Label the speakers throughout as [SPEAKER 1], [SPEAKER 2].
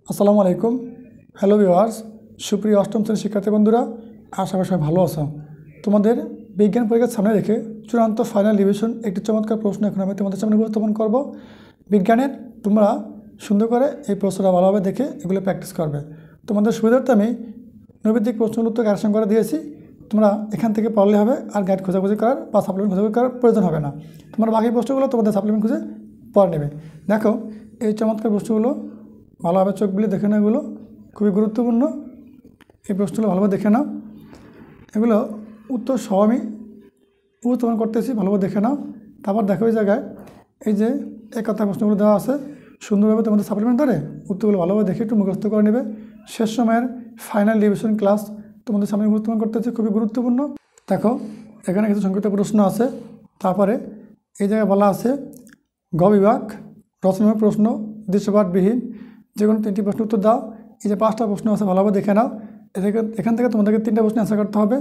[SPEAKER 1] আসসালামু আলাইকুম। Hello viewers, সুপ্রিয় অষ্টম শ্রেণীর শিক্ষার্থী বন্ধুরা, আশা করি সবাই ভালো আছো। তোমাদের বিজ্ঞান পরীক্ষার সামনে রেখে চূড়ান্ত ফাইনাল রিভিশন একটি চমৎকার প্রশ্ন এখন আমি তোমাদের সামনে উপস্থাপন করব। বিজ্ঞানের তোমরা সুন্দর করে এই প্রশ্নটা ভালোভাবে দেখে এগুলো প্র্যাকটিস করবে। তোমাদের সুবিধার্থে আমি নৈবেদিক প্রশ্নগুলো উত্তর কারেকশন করে দিয়েছি। তোমরা এখান থেকে পড়লে হবে, আর গাইড খোঁজাখুঁজি করার বা সাপ্লিমেন্ট খোঁজাখুঁজি করার প্রয়োজন হবে না। তোমরা বাকি প্রশ্নগুলো তোমাদের সাপ্লিমেন্ট খুঁজে পড়ে নেবে। দেখো, এই চমৎকার প্রশ্নগুলো ভালোভাবে চোখ বুলিয়ে দেখে নাও, এগুলো খুবই গুরুত্বপূর্ণ। এই প্রশ্নগুলো ভালোভাবে দেখে নাও, এগুলো উত্তর সহ আমি উপস্থাপন করতেছি, ভালোভাবে দেখে নাও। তারপর দেখো এই জায়গায় এই যে এক কথা প্রশ্নগুলো দেওয়া আছে, সুন্দরভাবে তোমাদের সাপ্লিমেন্ট ধরে উত্তরগুলো ভালোভাবে দেখে একটু মুখস্থ করে নেবে। শেষ সময়ের ফাইনাল রিভিশন ক্লাস তোমাদের সামনে উপস্থাপন করতেছি, খুবই গুরুত্বপূর্ণ। দেখো, এখানে কিছু সংক্ষিপ্ত প্রশ্ন আছে। তারপরে এই জায়গায় বলা আছে গ বিভাগ রচনামূলক প্রশ্ন দৃশ্যপাঠবিহীন যে কোনো 3টি প্রশ্ন উত্তর দাও। এই যে 5টা প্রশ্ন আছে ভালোভাবে দেখে নাও। এখান থেকে তোমাদেরকে 3টা প্রশ্ন অ্যান্সার করতে হবে।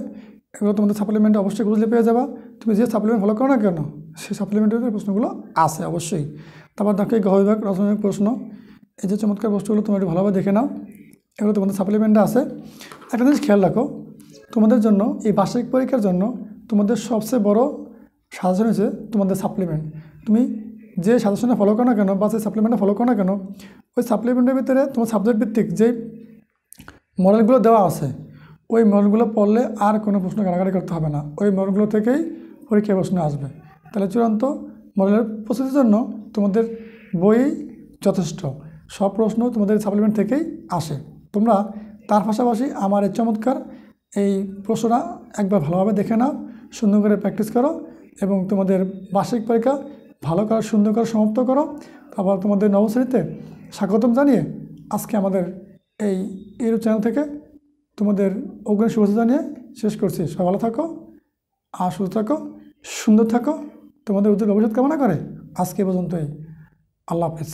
[SPEAKER 1] এগুলো তোমাদের সাপ্লিমেন্টে অবশ্যই খুঁজলে পেয়ে যাবা। তুমি যে সাপ্লিমেন্ট ফলো করো না কেন, সেই সাপ্লিমেন্টের প্রশ্নগুলো আছে অবশ্যই। তারপর দেখো এই গ বিভাগ রচনামূলক প্রশ্ন, এই যে চমৎকার প্রশ্নগুলো তোমরা একটু ভালোভাবে দেখে নাও, এগুলো তোমাদের সাপ্লিমেন্টে আছে। একটা জিনিস খেয়াল রাখো, তোমাদের জন্য এই বার্ষিক পরীক্ষার জন্য তোমাদের সবচেয়ে বড় সাজেশন হচ্ছে তোমাদের সাপ্লিমেন্ট। তুমি যে সাজেশনে ফলো করো না কেন বা যে সাপ্লিমেন্টে ফলো করো না কেন, ওই সাপ্লিমেন্টের ভিতরে তোমার সাবজেক্ট ভিত্তিক যে মডেলগুলো দেওয়া আছে, ওই মডেলগুলো পড়লে আর কোনো প্রশ্ন কাটাকাটি করতে হবে না। ওই মডেলগুলো থেকেই পরীক্ষায় প্রশ্ন আসবে। তাহলে চূড়ান্ত মডেলের প্রস্তুতির জন্য তোমাদের বই যথেষ্ট। সব প্রশ্ন তোমাদের সাপ্লিমেন্ট থেকেই আসে। তোমরা তার পাশাপাশি আমার এই চমৎকার এই প্রশ্নটা একবার ভালোভাবে দেখে নাও, সুন্দর করে প্র্যাকটিস করো এবং তোমাদের বার্ষিক পরীক্ষা ভালো করে সুন্দর করে সমাপ্ত করো। আবার তোমাদের নবম শ্রেণীতে স্বাগতম জানিয়ে আজকে আমাদের এই ইউটিউব চ্যানেল থেকে তোমাদের অগ্রিম শুভেচ্ছা জানিয়ে শেষ করছি। সবাই ভালো থাকো আর সুস্থ থাকো, সুন্দর থাকো, তোমাদের উজ্জ্বল ভবিষ্যৎ কামনা করে আজকে পর্যন্তই। আল্লাহ হাফেজ।